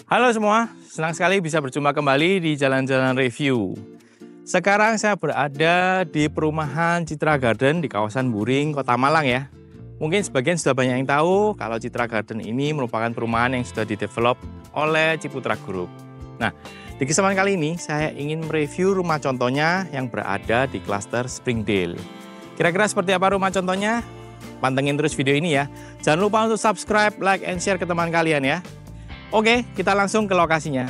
Halo semua, senang sekali bisa berjumpa kembali di Jalan-Jalan Review. Sekarang saya berada di perumahan Citra Garden di kawasan Buring, Kota Malang ya. Mungkin sebagian sudah banyak yang tahu kalau Citra Garden ini merupakan perumahan yang sudah didevelop oleh Ciputra Group. Nah, di kesempatan kali ini saya ingin mereview rumah contohnya yang berada di klaster Springdale. Kira-kira seperti apa rumah contohnya? Pantengin terus video ini ya. Jangan lupa untuk subscribe, like, and share ke teman kalian ya. Oke, kita langsung ke lokasinya.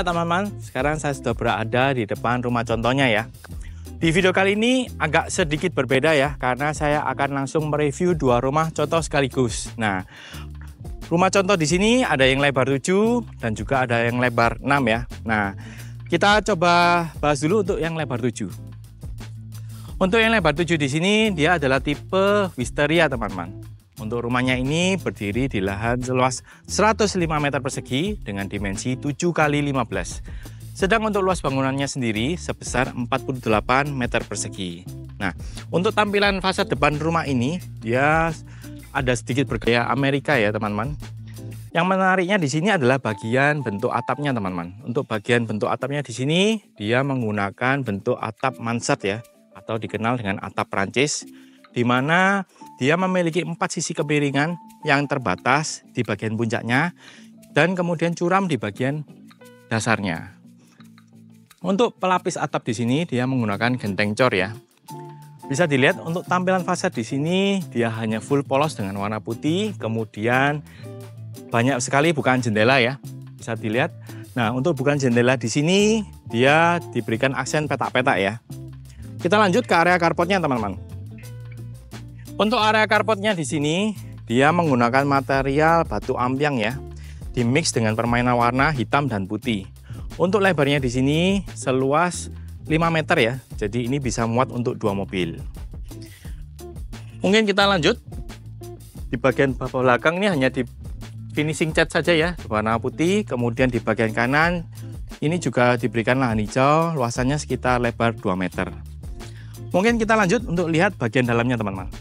Teman-teman, sekarang saya sudah berada di depan rumah contohnya ya. Di video kali ini agak sedikit berbeda ya, karena saya akan langsung mereview dua rumah contoh sekaligus. Nah, rumah contoh di sini ada yang lebar 7 dan juga ada yang lebar 6 ya. Nah, kita coba bahas dulu untuk yang lebar 7. Untuk yang lebar 7 di sini dia adalah tipe Wisteria, teman-teman. Untuk rumahnya ini berdiri di lahan seluas 105 meter persegi dengan dimensi 7 x 15. Sedang untuk luas bangunannya sendiri sebesar 48 meter persegi. Nah, untuk tampilan fasad depan rumah ini dia ada sedikit bergaya Amerika ya, teman-teman. Yang menariknya di sini adalah bagian bentuk atapnya, teman-teman. Untuk bagian bentuk atapnya di sini dia menggunakan bentuk atap mansard ya, atau dikenal dengan atap Prancis, di mana dia memiliki 4 sisi kemiringan yang terbatas di bagian puncaknya dan kemudian curam di bagian dasarnya. Untuk pelapis atap di sini dia menggunakan genteng cor ya. Bisa dilihat untuk tampilan fasad di sini dia hanya full polos dengan warna putih, kemudian banyak sekali bukaan jendela ya. Bisa dilihat. Nah, untuk bukaan jendela di sini dia diberikan aksen petak-petak ya. Kita lanjut ke area carportnya, teman-teman. Untuk area carportnya di sini dia menggunakan material batu ampiang ya, dimix dengan permainan warna hitam dan putih. Untuk lebarnya di sini seluas 5 meter ya, jadi ini bisa muat untuk 2 mobil. Mungkin kita lanjut. Di bagian belakang ini hanya di finishing cat saja ya, warna putih. Kemudian di bagian kanan ini juga diberikan lahan hijau, luasannya sekitar lebar 2 meter. Mungkin kita lanjut untuk lihat bagian dalamnya, teman-teman.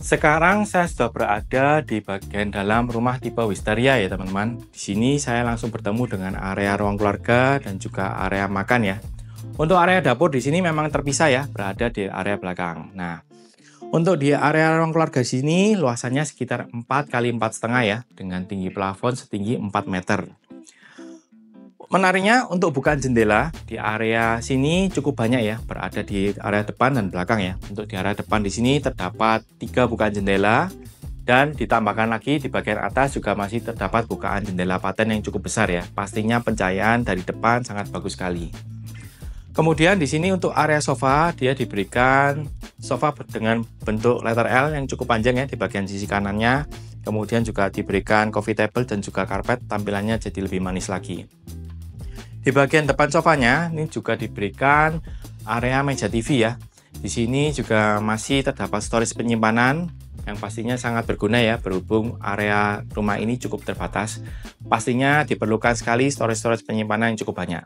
Sekarang saya sudah berada di bagian dalam rumah tipe Wisteria ya, teman-teman. Di sini saya langsung bertemu dengan area ruang keluarga dan juga area makan ya. Untuk area dapur di sini memang terpisah ya, berada di area belakang. Nah, untuk di area ruang keluarga di sini luasannya sekitar 4 x 4,5 ya, dengan tinggi plafon setinggi 4 meter. Menariknya untuk bukaan jendela di area sini cukup banyak ya, berada di area depan dan belakang ya. Untuk di area depan di sini terdapat 3 bukaan jendela dan ditambahkan lagi di bagian atas juga masih terdapat bukaan jendela paten yang cukup besar ya. Pastinya pencahayaan dari depan sangat bagus sekali. Kemudian di sini untuk area sofa dia diberikan sofa dengan bentuk letter L yang cukup panjang ya di bagian sisi kanannya. Kemudian juga diberikan coffee table dan juga karpet, tampilannya jadi lebih manis lagi. Di bagian depan sofanya ini juga diberikan area meja TV ya. Di sini juga masih terdapat storage penyimpanan yang pastinya sangat berguna ya, berhubung area rumah ini cukup terbatas. Pastinya diperlukan sekali storage penyimpanan yang cukup banyak.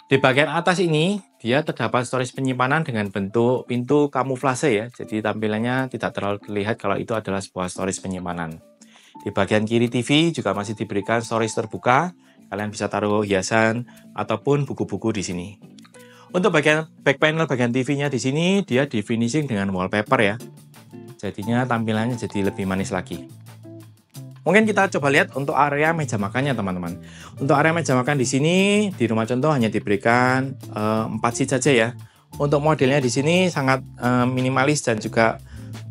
Di bagian atas ini dia terdapat storage penyimpanan dengan bentuk pintu kamuflase ya. Jadi tampilannya tidak terlalu terlihat kalau itu adalah sebuah storage penyimpanan. Di bagian kiri TV juga masih diberikan storage terbuka. Kalian bisa taruh hiasan ataupun buku-buku di sini. Untuk bagian back panel bagian TV-nya di sini dia di finishing dengan wallpaper ya. Jadinya tampilannya jadi lebih manis lagi. Mungkin kita coba lihat untuk area meja makannya, teman-teman. Untuk area meja makan di sini di rumah contoh hanya diberikan 4 seat saja ya. Untuk modelnya di sini sangat minimalis dan juga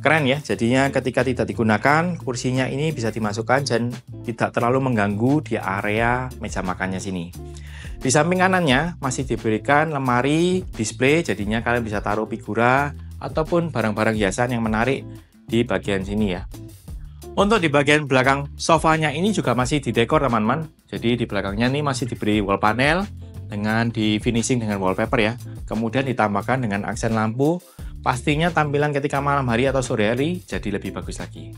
Keren ya, jadinya ketika tidak digunakan, kursinya ini bisa dimasukkan dan tidak terlalu mengganggu di area meja makannya sini. Di samping kanannya masih diberikan lemari display, jadinya kalian bisa taruh figura ataupun barang-barang hiasan yang menarik di bagian sini ya. Untuk di bagian belakang sofanya ini juga masih didekor teman-teman. Jadi di belakangnya ini masih diberi wall panel dengan di finishing dengan wallpaper ya. Kemudian ditambahkan dengan aksen lampu. Pastinya tampilan ketika malam hari atau sore hari jadi lebih bagus lagi.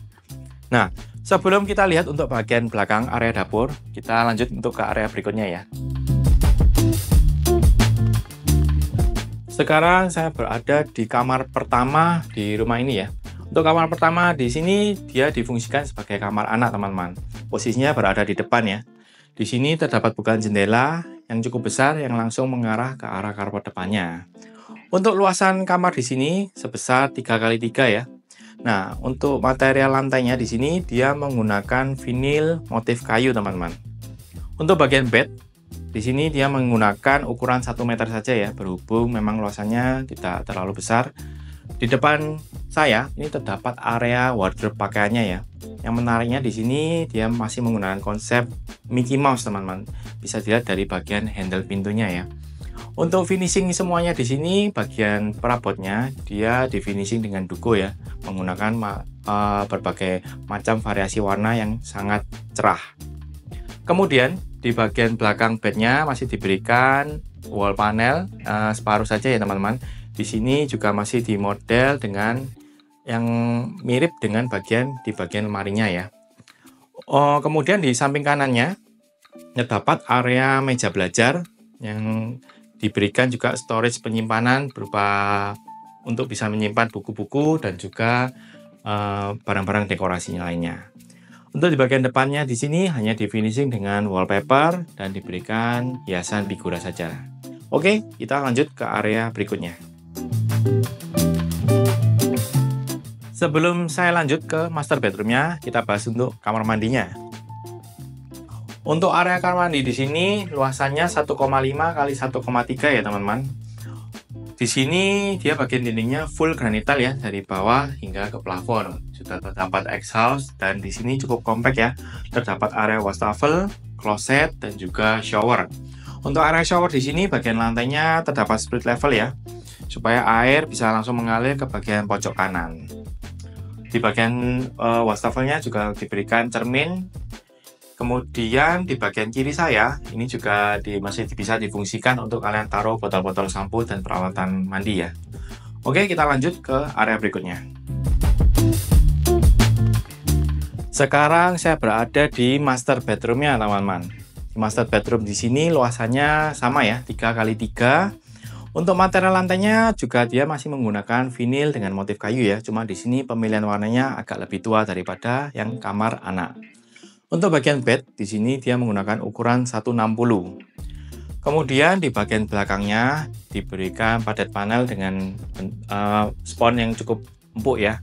Nah, sebelum kita lihat untuk bagian belakang area dapur, kita lanjut untuk ke area berikutnya ya. Sekarang saya berada di kamar pertama di rumah ini ya. Untuk kamar pertama di sini dia difungsikan sebagai kamar anak teman-teman. Posisinya berada di depan ya. Di sini terdapat bukaan jendela yang cukup besar yang langsung mengarah ke arah carport depannya. Untuk luasan kamar di sini sebesar 3x3 ya. Nah, untuk material lantainya di sini dia menggunakan vinil motif kayu teman-teman. Untuk bagian bed di sini dia menggunakan ukuran 1 meter saja ya, berhubung memang luasannya tidak terlalu besar. Di depan saya ini terdapat area wardrobe pakaiannya ya. Yang menariknya di sini dia masih menggunakan konsep Mickey Mouse teman-teman. Bisa dilihat dari bagian handle pintunya ya. Untuk finishing semuanya di sini bagian perabotnya dia di finishing dengan duko ya, menggunakan berbagai macam variasi warna yang sangat cerah. Kemudian di bagian belakang bednya masih diberikan wall panel separuh saja ya teman-teman. Di sini juga masih dimodel dengan yang mirip dengan di bagian lemarinya ya. Kemudian di samping kanannya terdapat area meja belajar yang diberikan juga storage penyimpanan berupa untuk bisa menyimpan buku-buku dan juga barang-barang dekorasi lainnya. Untuk di bagian depannya di sini hanya di finishing dengan wallpaper dan diberikan hiasan figura saja. Oke, kita lanjut ke area berikutnya. Sebelum saya lanjut ke master bedroomnya, kita bahas untuk kamar mandinya. Untuk area kamar mandi di sini luasannya 1,5 x 1,3 ya teman-teman. Di sini dia bagian dindingnya full granital ya, dari bawah hingga ke plafon. Sudah terdapat exhaust dan di sini cukup kompak ya. Terdapat area wastafel, kloset dan juga shower. Untuk area shower di sini bagian lantainya terdapat split level ya, supaya air bisa langsung mengalir ke bagian pojok kanan. Di bagian wastafelnya juga diberikan cermin. Kemudian di bagian kiri saya, ini juga masih bisa difungsikan untuk kalian taruh botol-botol sampo dan peralatan mandi ya. Oke, kita lanjut ke area berikutnya. Sekarang saya berada di master bedroomnya teman-teman. Master bedroom di sini luasannya sama ya, 3x3. Untuk material lantainya juga dia masih menggunakan vinil dengan motif kayu ya. Cuma di sini pemilihan warnanya agak lebih tua daripada yang kamar anak. Untuk bagian bed, di sini dia menggunakan ukuran 160. Kemudian di bagian belakangnya diberikan padat panel dengan spons yang cukup empuk ya.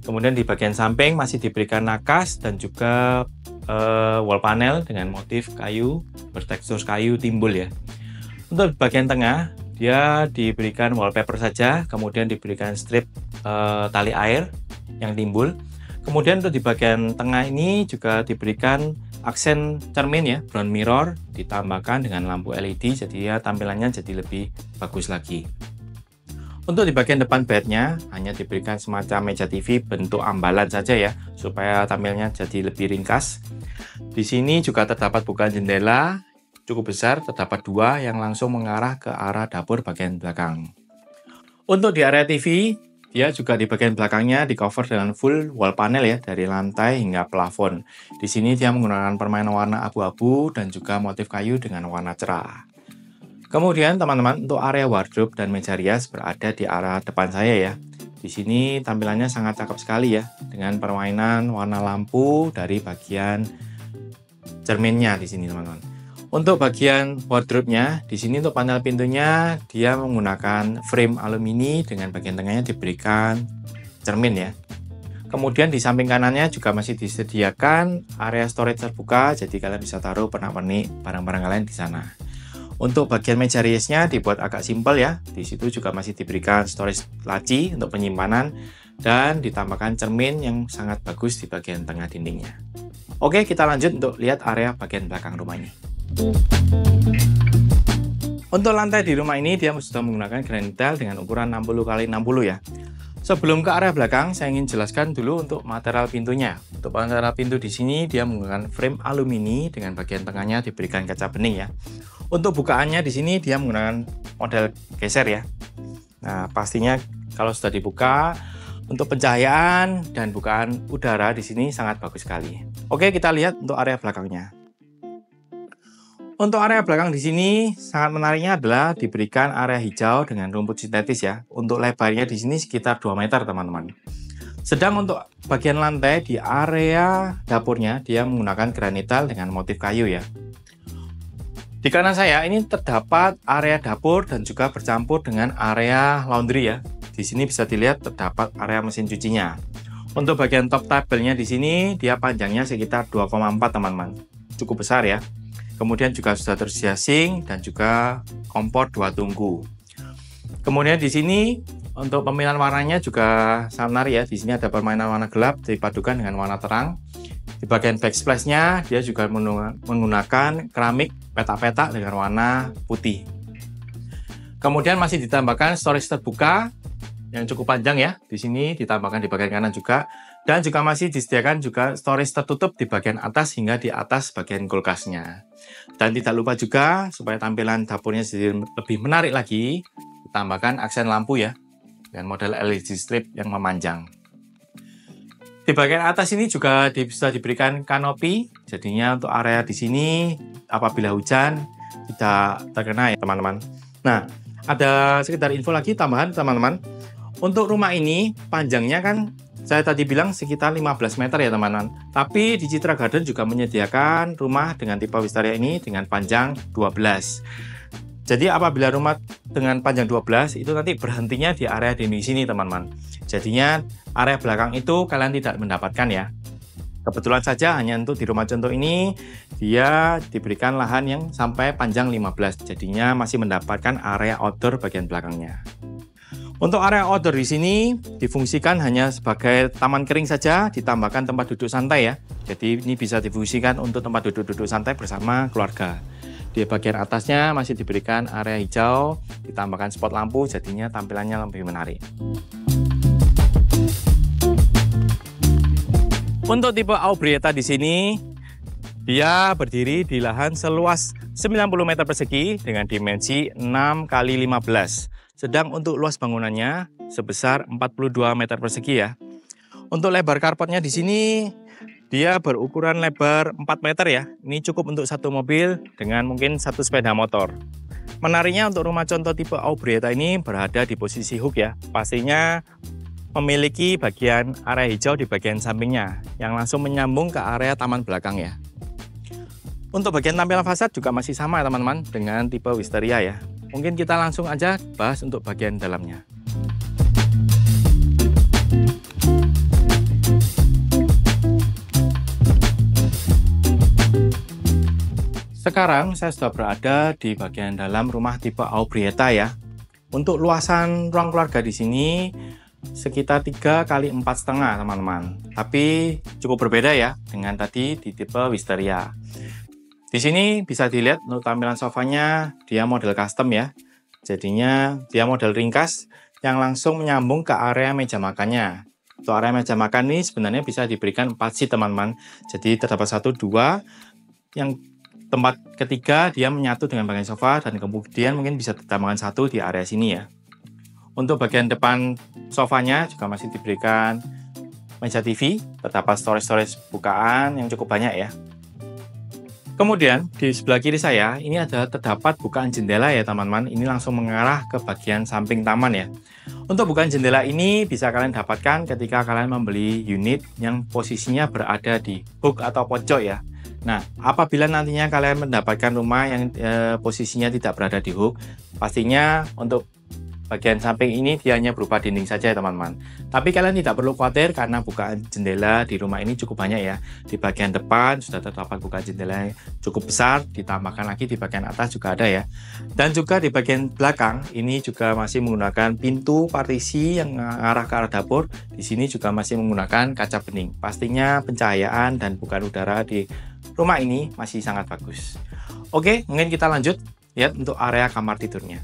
Kemudian di bagian samping masih diberikan nakas dan juga wall panel dengan motif kayu, bertekstur kayu timbul ya. Untuk bagian tengah, dia diberikan wallpaper saja, kemudian diberikan strip tali air yang timbul. Kemudian untuk di bagian tengah ini juga diberikan aksen cermin ya, brown mirror, ditambahkan dengan lampu LED, jadi ya tampilannya jadi lebih bagus lagi. Untuk di bagian depan bednya hanya diberikan semacam meja TV bentuk ambalan saja ya, supaya tampilnya jadi lebih ringkas. Di sini juga terdapat bukaan jendela cukup besar, terdapat 2 yang langsung mengarah ke arah dapur bagian belakang. Untuk di area TV, dia juga di bagian belakangnya di cover dengan full wall panel ya, dari lantai hingga plafon. Di sini dia menggunakan permainan warna abu-abu dan juga motif kayu dengan warna cerah. Kemudian teman-teman, untuk area wardrobe dan meja rias berada di arah depan saya ya. Di sini tampilannya sangat cakep sekali ya, dengan permainan warna lampu dari bagian cerminnya di sini teman-teman. Untuk bagian wardrobe-nya, di sini untuk panel pintunya dia menggunakan frame alumini dengan bagian tengahnya diberikan cermin ya. Kemudian di samping kanannya juga masih disediakan area storage terbuka, jadi kalian bisa taruh pernak-pernik barang-barang kalian di sana. Untuk bagian meja riasnya dibuat agak simpel ya. Di situ juga masih diberikan storage laci untuk penyimpanan dan ditambahkan cermin yang sangat bagus di bagian tengah dindingnya. Oke, kita lanjut untuk lihat area bagian belakang rumah ini. Untuk lantai di rumah ini dia sudah menggunakan granit tile dengan ukuran 60 x 60 ya. Sebelum ke area belakang, saya ingin jelaskan dulu untuk material pintunya. Untuk material pintu di sini dia menggunakan frame alumini dengan bagian tengahnya diberikan kaca bening ya. Untuk bukaannya di sini dia menggunakan model geser ya. Nah, pastinya kalau sudah dibuka, untuk pencahayaan dan bukaan udara di sini sangat bagus sekali. Oke, kita lihat untuk area belakangnya. Untuk area belakang di sini sangat menariknya adalah diberikan area hijau dengan rumput sintetis ya. Untuk lebarnya di sini sekitar 2 meter teman-teman. Sedang untuk bagian lantai di area dapurnya dia menggunakan granit tile dengan motif kayu ya. Di kanan saya ini terdapat area dapur dan juga bercampur dengan area laundry ya. Di sini bisa dilihat terdapat area mesin cucinya. Untuk bagian top tabelnya di sini dia panjangnya sekitar 2,4 teman-teman. Cukup besar ya. Kemudian juga sudah tersedia sink dan juga kompor 2 tungku. Kemudian di sini untuk pemilihan warnanya juga sangat menarik ya. Di sini ada permainan warna gelap dipadukan dengan warna terang. Di bagian backsplash-nya dia juga menggunakan keramik petak-petak dengan warna putih. Kemudian masih ditambahkan storage terbuka yang cukup panjang ya. Di sini ditambahkan di bagian kanan juga. Dan juga masih disediakan juga storage tertutup di bagian atas hingga di atas bagian kulkasnya. Dan tidak lupa juga supaya tampilan dapurnya lebih menarik lagi, ditambahkan aksen lampu ya dengan model LED strip yang memanjang. Di bagian atas ini juga bisa diberikan kanopi, jadinya untuk area di sini apabila hujan tidak terkena ya teman-teman. Nah, ada sekedar info lagi tambahan teman-teman. Untuk rumah ini panjangnya kan saya tadi bilang sekitar 15 meter ya teman-teman. Tapi di Citra Garden juga menyediakan rumah dengan tipe Wisteria ini dengan panjang 12. Jadi apabila rumah dengan panjang 12 itu nanti berhentinya di area di sini teman-teman. Jadinya area belakang itu kalian tidak mendapatkan ya. Kebetulan saja hanya untuk di rumah contoh ini dia diberikan lahan yang sampai panjang 15. Jadinya masih mendapatkan area outdoor bagian belakangnya. Untuk area outdoor di sini difungsikan hanya sebagai taman kering saja, ditambahkan tempat duduk santai ya. Jadi ini bisa difungsikan untuk tempat duduk santai bersama keluarga. Di bagian atasnya masih diberikan area hijau, ditambahkan spot lampu, jadinya tampilannya lebih menarik. Untuk tipe Aubrieta di sini, dia berdiri di lahan seluas 90 meter persegi dengan dimensi 6 x 15. Sedang untuk luas bangunannya sebesar 42 meter persegi ya. Untuk lebar carportnya di sini dia berukuran lebar 4 meter ya. Ini cukup untuk satu mobil dengan mungkin satu sepeda motor. Menariknya untuk rumah contoh tipe Aubrieta ini berada di posisi hook ya. Pastinya memiliki bagian area hijau di bagian sampingnya yang langsung menyambung ke area taman belakang ya. Untuk bagian tampilan fasad juga masih sama ya teman-teman dengan tipe Wisteria ya. Mungkin kita langsung aja bahas untuk bagian dalamnya. Sekarang saya sudah berada di bagian dalam rumah tipe Aubrieta ya. Untuk luasan ruang keluarga di sini sekitar 3 x 4,5 teman-teman. Tapi cukup berbeda ya dengan tadi di tipe Wisteria. Di sini bisa dilihat untuk tampilan sofanya dia model custom ya. Jadinya dia model ringkas yang langsung menyambung ke area meja makannya. Untuk area meja makan ini sebenarnya bisa diberikan 4 seat teman-teman. Jadi terdapat 1, 2 yang tempat ketiga dia menyatu dengan bagian sofa dan kemudian mungkin bisa ditambahkan 1 di area sini ya. Untuk bagian depan sofanya juga masih diberikan meja TV, terdapat storage bukaan yang cukup banyak ya. Kemudian di sebelah kiri saya ini ada terdapat bukaan jendela ya teman-teman. Ini langsung mengarah ke bagian samping taman ya. Untuk bukaan jendela ini bisa kalian dapatkan ketika kalian membeli unit yang posisinya berada di hook atau pojok ya. Nah, apabila nantinya kalian mendapatkan rumah yang posisinya tidak berada di hook, pastinya untuk bagian samping ini dia hanya berupa dinding saja ya teman-teman. Tapi kalian tidak perlu khawatir karena bukaan jendela di rumah ini cukup banyak ya. Di bagian depan sudah terdapat bukaan jendela yang cukup besar, ditambahkan lagi di bagian atas juga ada ya. Dan juga di bagian belakang ini juga masih menggunakan pintu partisi yang mengarah ke arah dapur. Di sini juga masih menggunakan kaca bening. Pastinya pencahayaan dan bukaan udara di rumah ini masih sangat bagus. Oke, mungkin kita lanjut lihat untuk area kamar tidurnya.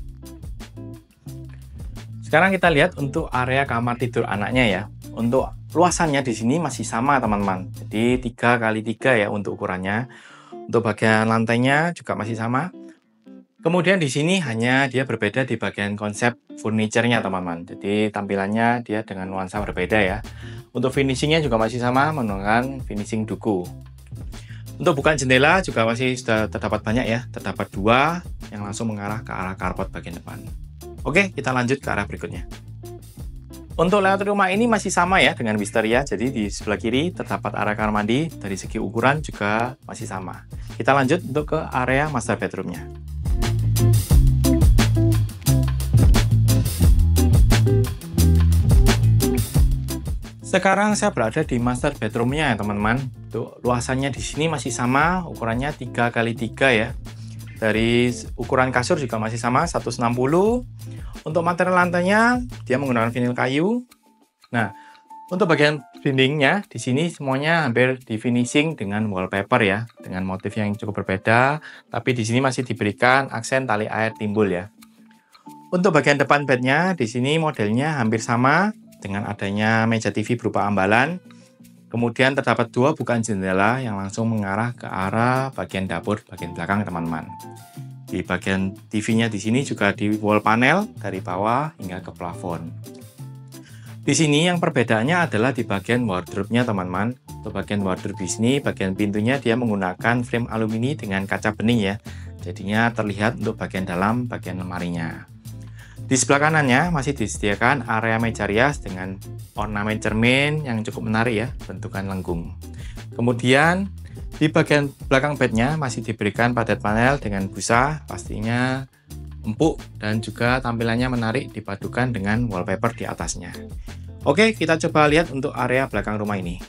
Sekarang kita lihat untuk area kamar tidur anaknya ya. Untuk luasannya di sini masih sama teman-teman. Jadi 3x3 ya untuk ukurannya. Untuk bagian lantainya juga masih sama. Kemudian di sini hanya dia berbeda di bagian konsep furniture-nya teman-teman. Jadi tampilannya dia dengan nuansa berbeda ya. Untuk finishingnya juga masih sama menggunakan finishing duku. Untuk bukaan jendela juga masih sudah terdapat banyak ya. Terdapat 2 yang langsung mengarah ke arah carport bagian depan. Oke, kita lanjut ke arah berikutnya. Untuk layout rumah ini masih sama ya dengan Wisteria. Jadi di sebelah kiri terdapat area kamar mandi. Dari segi ukuran juga masih sama. Kita lanjut untuk ke area master bedroomnya. Sekarang saya berada di master bedroomnya ya teman-teman. Untuk luasannya di sini masih sama, ukurannya 3x3 ya. Dari ukuran kasur juga masih sama, 160. Untuk material lantainya, dia menggunakan vinil kayu. Nah, untuk bagian dindingnya, di sini semuanya hampir di finishing dengan wallpaper ya. Dengan motif yang cukup berbeda, tapi di sini masih diberikan aksen tali air timbul ya. Untuk bagian depan bednya, di sini modelnya hampir sama, dengan adanya meja TV berupa ambalan. Kemudian terdapat 2 bukaan jendela yang langsung mengarah ke arah bagian dapur bagian belakang teman-teman. Di bagian TV-nya di sini juga di wall panel dari bawah hingga ke plafon. Di sini yang perbedaannya adalah di bagian wardrobe-nya teman-teman. Untuk bagian wardrobe di sini, bagian pintunya dia menggunakan frame alumini dengan kaca bening ya. Jadinya terlihat untuk bagian dalam bagian lemarinya. Di sebelah kanannya masih disediakan area meja rias dengan ornamen cermin yang cukup menarik ya, bentukan lengkung. Kemudian di bagian belakang bednya masih diberikan padat panel dengan busa, pastinya empuk dan juga tampilannya menarik dipadukan dengan wallpaper di atasnya. Oke, kita coba lihat untuk area belakang rumah ini.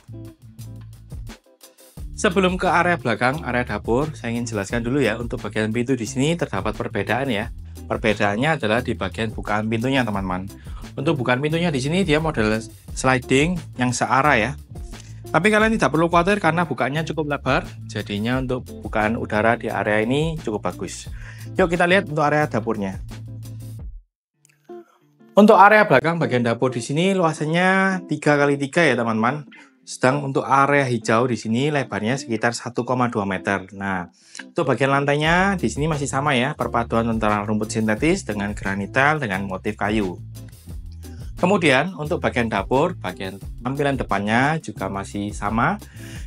Sebelum ke area belakang, area dapur, saya ingin jelaskan dulu ya untuk bagian pintu di sini terdapat perbedaan ya. Perbedaannya adalah di bagian bukaan pintunya teman-teman. Untuk bukaan pintunya di sini dia model sliding yang searah ya. Tapi kalian tidak perlu khawatir karena bukaannya cukup lebar. Jadinya untuk bukaan udara di area ini cukup bagus. Yuk kita lihat untuk area dapurnya. Untuk area belakang bagian dapur di sini luasannya 3x3 ya teman-teman. Sedang untuk area hijau di sini lebarnya sekitar 1,2 meter. Nah, untuk bagian lantainya di sini masih sama ya, perpaduan antara rumput sintetis dengan granitel dengan motif kayu. Kemudian untuk bagian dapur, bagian tampilan depannya juga masih sama.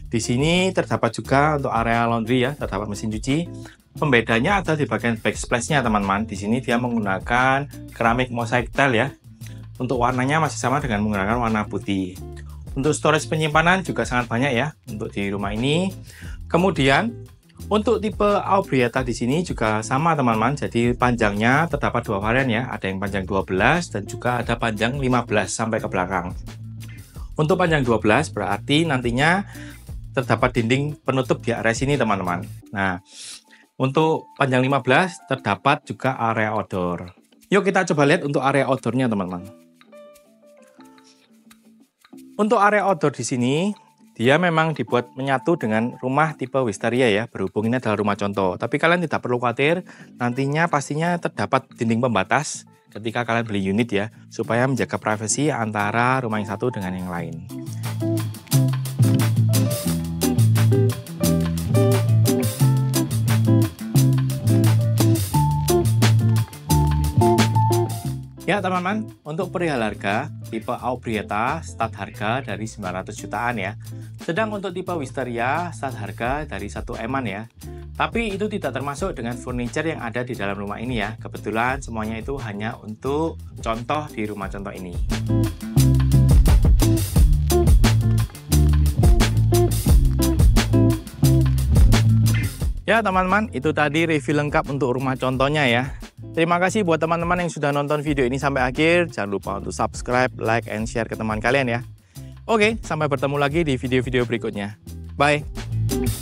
Di sini terdapat juga untuk area laundry ya, terdapat mesin cuci. Pembedanya ada di bagian backsplash-nya teman-teman. Di sini dia menggunakan keramik mosaik tile ya. Untuk warnanya masih sama dengan menggunakan warna putih. Untuk storage penyimpanan juga sangat banyak ya untuk di rumah ini. Kemudian untuk tipe Aubrieta di sini juga sama teman-teman. Jadi panjangnya terdapat 2 varian ya. Ada yang panjang 12 dan juga ada panjang 15 sampai ke belakang. Untuk panjang 12 berarti nantinya terdapat dinding penutup di area sini teman-teman. Nah, untuk panjang 15 terdapat juga area outdoor. Yuk kita coba lihat untuk area outdoornya teman-teman. Untuk area outdoor di sini, dia memang dibuat menyatu dengan rumah tipe Wisteria ya, berhubung ini adalah rumah contoh. Tapi kalian tidak perlu khawatir, nantinya pastinya terdapat dinding pembatas ketika kalian beli unit ya, supaya menjaga privasi antara rumah yang satu dengan yang lain. Ya teman-teman, untuk perihal harga, tipe Aubrieta start harga dari 900 jutaan ya. Sedang untuk tipe Wisteria start harga dari 1 M-an ya. Tapi itu tidak termasuk dengan furniture yang ada di dalam rumah ini ya. Kebetulan semuanya itu hanya untuk contoh di rumah contoh ini. Ya teman-teman, itu tadi review lengkap untuk rumah contohnya ya. Terima kasih buat teman-teman yang sudah nonton video ini sampai akhir. Jangan lupa untuk subscribe, like, and share ke teman kalian ya. Oke, sampai bertemu lagi di video-video berikutnya. Bye!